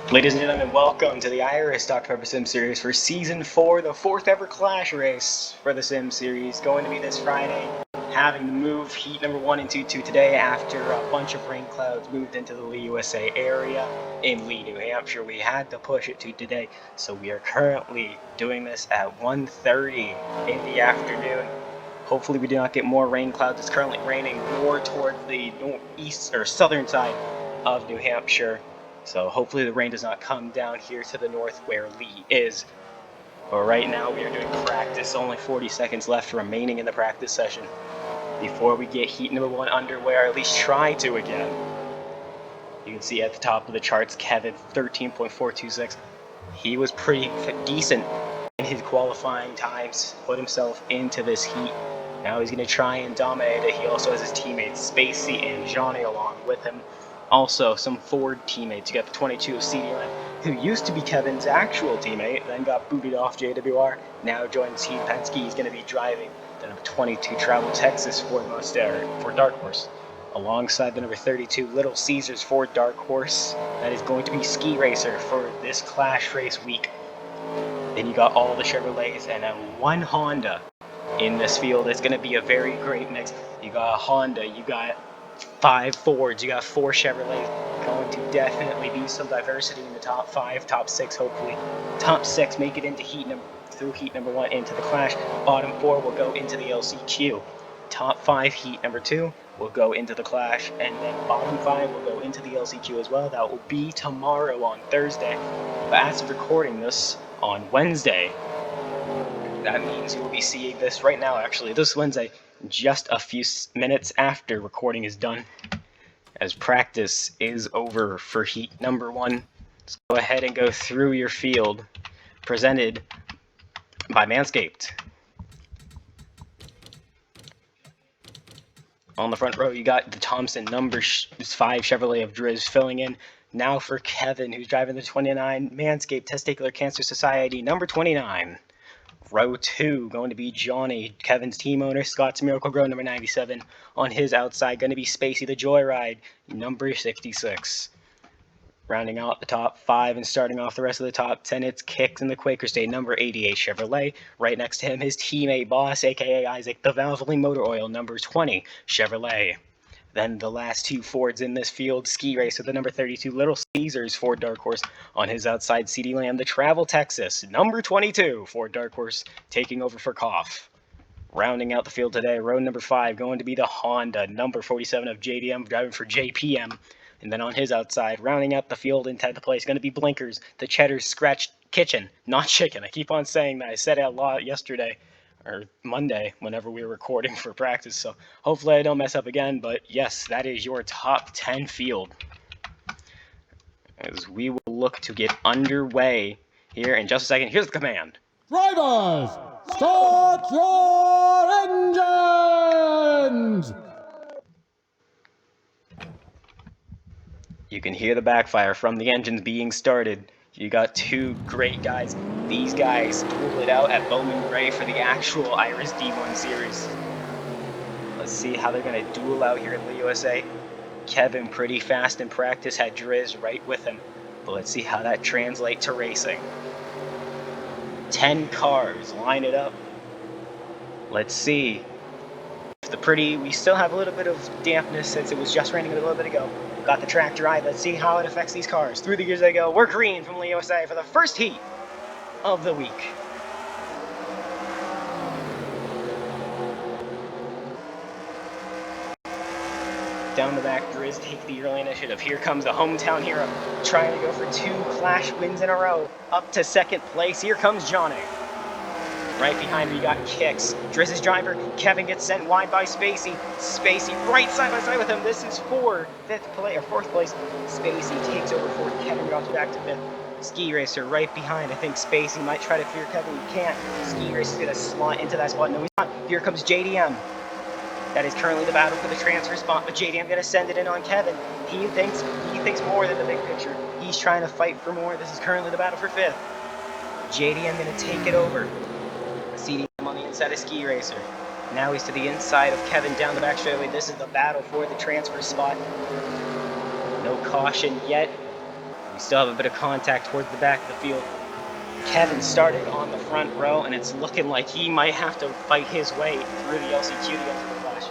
Ladies and gentlemen, welcome to the Iris Dr. Pepper Sim Series for Season 4, the 4th ever Clash race for the Sim Series. Going to be this Friday, having to move Heat number 1 and 2 to today after a bunch of rain clouds moved into the Lee, USA area in Lee, New Hampshire. We had to push it to today, so we are currently doing this at 1:30 in the afternoon. Hopefully we do not get more rain clouds. It's currently raining more towards the northeast or southern side of New Hampshire. So hopefully the rain does not come down here to the north where Lee is. But right now we are doing practice. Only 40 seconds left remaining in the practice session before we get Heat number 1 underway, or at least try to again. You can see at the top of the charts, Kevin 13.426. He was pretty decent in his qualifying times, put himself into this heat. Now he's going to try and dominate it. He also has his teammates Spacey and Johnny along with him. Also, some Ford teammates. You got the 22 of CDLM, who used to be Kevin's actual teammate, then got booted off JWR, now joins Team Penske. He's going to be driving the number 22 Travel Texas Ford Mustang for Dark Horse, alongside the number 32 Little Caesars Ford Dark Horse. That is going to be Ski Racer for this Clash race week. Then you got all the Chevrolets and then one Honda in this field. It's going to be a very great mix. You got a Honda, you got 5 Fords, you got 4 Chevrolets. Going to definitely be some diversity in the top 5, top 6 hopefully. Top 6 make it into heat number 1 into the Clash. Bottom 4 will go into the LCQ. Top 5 heat number 2 will go into the Clash, and then bottom 5 will go into the LCQ as well. That will be tomorrow on Thursday. But as of recording this on Wednesday, that means you will be seeing this right now, actually, this Wednesday, just a few minutes after recording is done, as practice is over for heat number 1. Let's go ahead and go through your field, presented by Manscaped. On the front row, you got the Thompson number 5 Chevrolet of Driz filling in. Now for Kevin, who's driving the 29 Manscaped Testicular Cancer Society number 29. Row 2, going to be Johnny, Kevin's team owner, Scott's Miracle-Gro, number 97. On his outside, going to be Spacey the Joyride, number 66. Rounding out the top 5 and starting off the rest of the top 10, it's Kicks in the Quaker State, number 88 Chevrolet. Right next to him, his teammate Boss, a.k.a. Isaac, the Valvoline Motor Oil, number 20 Chevrolet. Then the last 2 Fords in this field, Ski Racer, the number 32 Little Caesars Ford Dark Horse. On his outside, CD Lamb, the Travel Texas, number 22 Ford Dark Horse, taking over for Koff. Rounding out the field today, row number 5, going to be the Honda, number 47 of JDM, driving for JPM. And then on his outside, rounding out the field in 10th place, going to be Blinkers, the Cheddar's Scratch Kitchen, not chicken. I keep on saying that. I said it a lot yesterday, or Monday, whenever we were recording for practice. So hopefully I don't mess up again. But yes, that is your top 10 field, as we will look to get underway here in just a second. Here's the command. Drivers, start your engines! You can hear the backfire from the engines being started. You got 2 great guys. These guys duel it out at Bowman Gray for the actual Iris D1 series. Let's see how they're going to duel out here in the USA. Kevin, pretty fast in practice, had Driz right with him. But let's see how that translates to racing. 10 cars, line it up. Let's see. We still have a little bit of dampness since it was just raining a little bit ago. Got the track dry. Let's see how it affects these cars. Through the gears they go. We're green from Lee, USA for the first heat of the week. Down the back, Driz take the early initiative. Here comes the hometown hero, trying to go for 2 Clash wins in a row. Up to 2nd place. Here comes Johnny. Right behind me, you got Kicks. Driz's driver, Kevin, gets sent wide by Spacey. Spacey right side by side with him. This is for 4th place. Spacey takes over 4th. Kevin drops back to 5th. Ski Racer right behind. I think Spacey might try to clear Kevin. He can't. Ski Racer's going to slot into that spot. No, he's not. Here comes JDM. That is currently the battle for the transfer spot, but JDM going to send it in on Kevin. He thinks more than the big picture. He's trying to fight for more. This is currently the battle for 5th. JDM going to take it over. CD on the inside of Ski Racer. Now he's to the inside of Kevin down the back straightaway. This is the battle for the transfer spot. No caution yet. We still have a bit of contact towards the back of the field. Kevin started on the front row, and it's looking like he might have to fight his way through the LCQ to get to the Flash.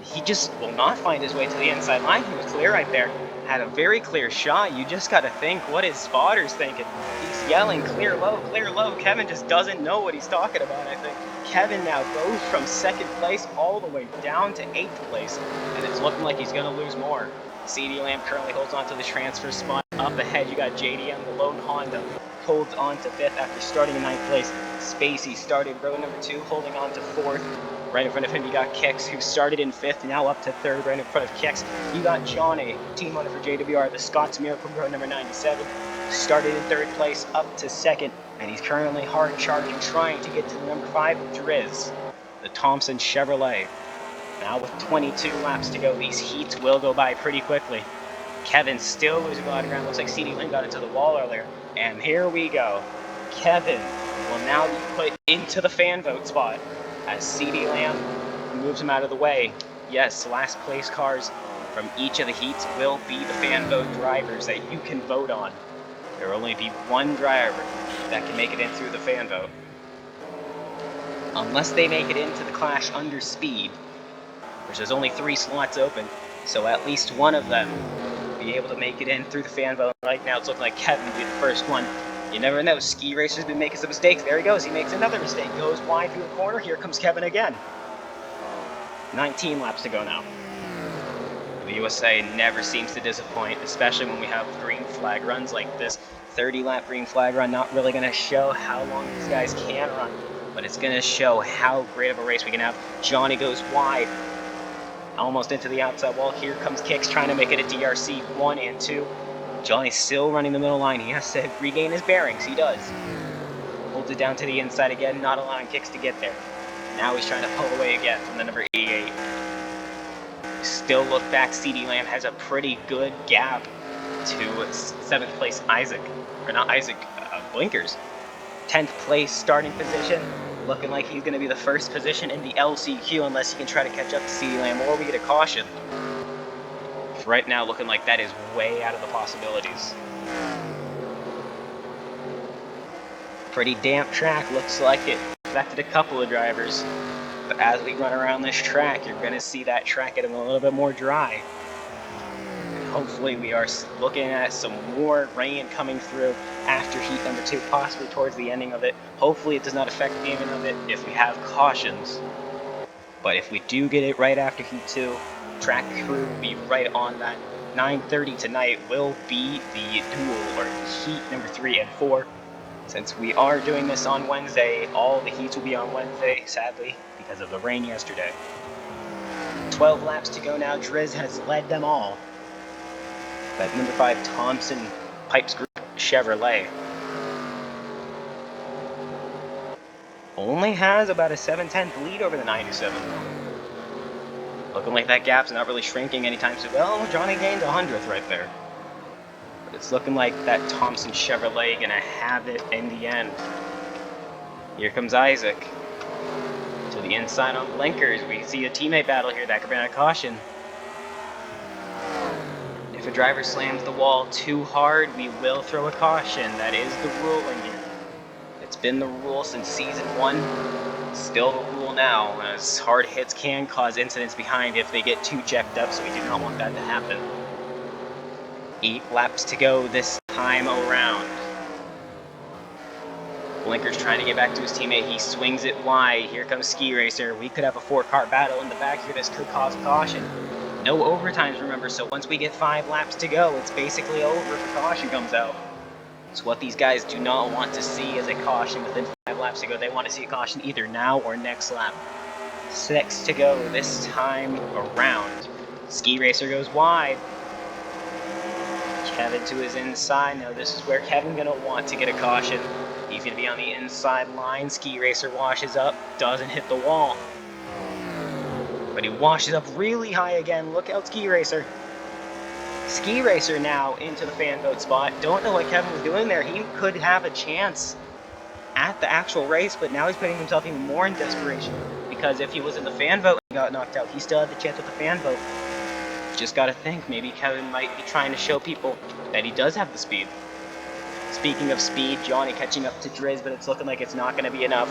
He just will not find his way to the inside line. He was clear right there. Had a very clear shot. You just got to think what his spotter's thinking. He's yelling, clear low, clear low. Kevin just doesn't know what he's talking about, I think. Kevin now goes from second place all the way down to 8th place, and it's looking like he's going to lose more. CD Lamb currently holds on to the transfer spot. Up ahead, you got JDM, the lone Honda, holds on to 5th after starting in 9th place. Spacey started row number 2, holding on to 4th. Right in front of him, you got Kix, who started in 5th, now up to 3rd, right in front of Kix. You got Johnny, team owner for JWR, the Scots Miracle, row number 97. Started in 3rd place, up to 2nd, and he's currently hard charging, trying to get to the number 5, Driz, the Thompson Chevrolet. Now with 22 laps to go, these heats will go by pretty quickly. Kevin still losing a lot of ground. Looks like CD Lamb got into the wall earlier. And here we go. Kevin will now be put into the fan vote spot as CD Lamb moves him out of the way. Yes, last place cars from each of the heats will be the fan vote drivers that you can vote on. There will only be one driver that can make it in through the fan vote. Unless they make it into the Clash under speed, which there's only 3 slots open, so at least one of them will be able to make it in through the fan vote. Right now it's looking like Kevin will be the first one. You never know, Ski Racer's been making some mistakes. There he goes, he makes another mistake, goes wide through the corner. Here comes Kevin again. 19 laps to go now. The USA never seems to disappoint, especially when we have green flag runs like this. 30-lap green flag run, not really going to show how long these guys can run, but it's going to show how great of a race we can have. Johnny goes wide, almost into the outside wall. Here comes Kix trying to make it a DRC 1 and 2. Johnny's still running the middle line. He has to regain his bearings. He does. Holds it down to the inside again, not allowing Kix to get there. Now he's trying to pull away again from the number 88. Still look back, CD Lamb has a pretty good gap to 7th place Isaac. Or not Isaac, Blinkers. 10th place starting position. Looking like he's going to be the first position in the LCQ unless he can try to catch up to CD Lamb or we get a caution. Right now looking like that is way out of the possibilities. Pretty damp track, looks like it affected a couple of drivers. But as we run around this track, you're going to see that track getting a little bit more dry. And hopefully we are looking at some more rain coming through after heat number 2, possibly towards the ending of it. Hopefully it does not affect the ending of it if we have cautions. But if we do get it right after heat 2, track crew will be right on that. 9:30 tonight will be the duel, or heat number 3 and 4. Since we are doing this on Wednesday, all the heats will be on Wednesday, sadly, because of the rain yesterday. 12 laps to go now. Driz has led them all. That number 5 Thompson Pipes Group Chevrolet only has about a 7/10 lead over the 97. Looking like that gap's not really shrinking anytime soon. Well, Johnny gained 100th right there. But it's looking like that Thompson Chevrolet gonna have it in the end. Here comes Isaac. To the inside on Blinkers. We see a teammate battle here that could bring a caution. If a driver slams the wall too hard, we will throw a caution. That is the rule in here. It's been the rule since season 1. Still the rule now, as hard hits can cause incidents behind if they get too jacked up, so we do not want that to happen. 8 laps to go this time around. Blinker's trying to get back to his teammate. He swings it wide. Here comes Ski Racer. We could have a 4-car battle in the back here. This could cause caution. No overtimes, remember, so once we get 5 laps to go, it's basically over if a caution comes out. So what these guys do not want to see is a caution within 5 laps to go. They want to see a caution either now or next lap. 6 to go this time around. Ski Racer goes wide. Kevin to his inside. Now this is where Kevin's going to want to get a caution. He's going to be on the inside line. Ski Racer washes up, doesn't hit the wall. But he washes up really high again. Look out, Ski Racer. Ski Racer now into the fan vote spot. Don't know what Kevin was doing there. He could have a chance at the actual race, but now he's putting himself even more in desperation. Because if he was in the fan vote and got knocked out, he still had the chance with the fan vote. Just gotta think, maybe Kevin might be trying to show people that he does have the speed. Speaking of speed, Johnny catching up to Driz, but it's looking like it's not going to be enough.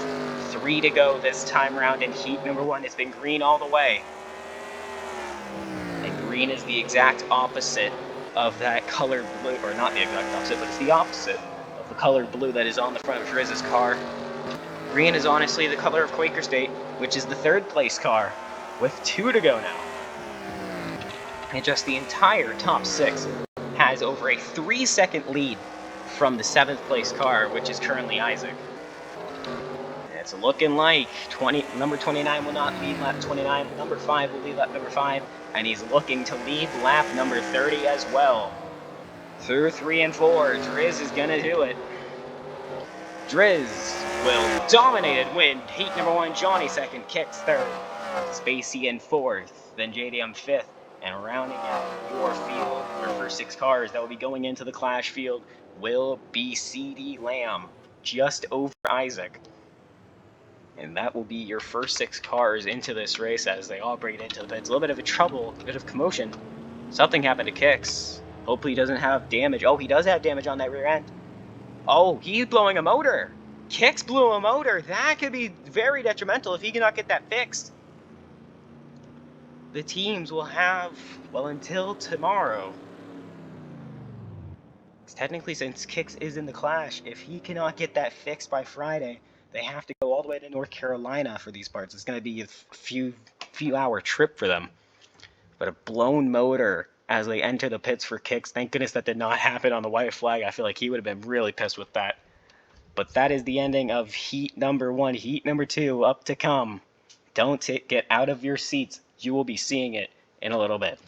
3 to go this time around in heat number 1. It's been green all the way. And green is the exact opposite of that color blue, or not the exact opposite, but it's the opposite of the color blue that is on the front of Driz's car. Green is honestly the color of Quaker State, which is the 3rd place car, with 2 to go now. And just the entire top 6 has over a 3-second lead from the 7th place car, which is currently Isaac. And it's looking like number 29 will not lead lap 29, number 5 will lead lap number 5, and he's looking to lead lap number 30 as well. Through 3 and 4, Driz is gonna do it. Driz will dominate and win heat number 1, Johnny 2nd, Kicks 3rd, Spacey in 4th, then JDM 5th, and rounding out your field, your first 6 cars that will be going into the Clash field will be CD Lamb, just over Isaac. And that will be your first 6 cars into this race as they all bring it into the pits. A little bit of a trouble, a bit of commotion. Something happened to Kicks. Hopefully he doesn't have damage. Oh, he does have damage on that rear end. Oh, he's blowing a motor. Kicks blew a motor. That could be very detrimental if he cannot get that fixed. The teams will have, well, until tomorrow. Technically, since Kicks is in the Clash, if he cannot get that fixed by Friday, they have to go all the way to North Carolina for these parts. It's going to be a few hour trip for them. But a blown motor as they enter the pits for Kicks. Thank goodness that did not happen on the white flag. I feel like he would have been really pissed with that. But that is the ending of heat number 1. Heat number 2 up to come. Don't get out of your seats. You will be seeing it in a little bit.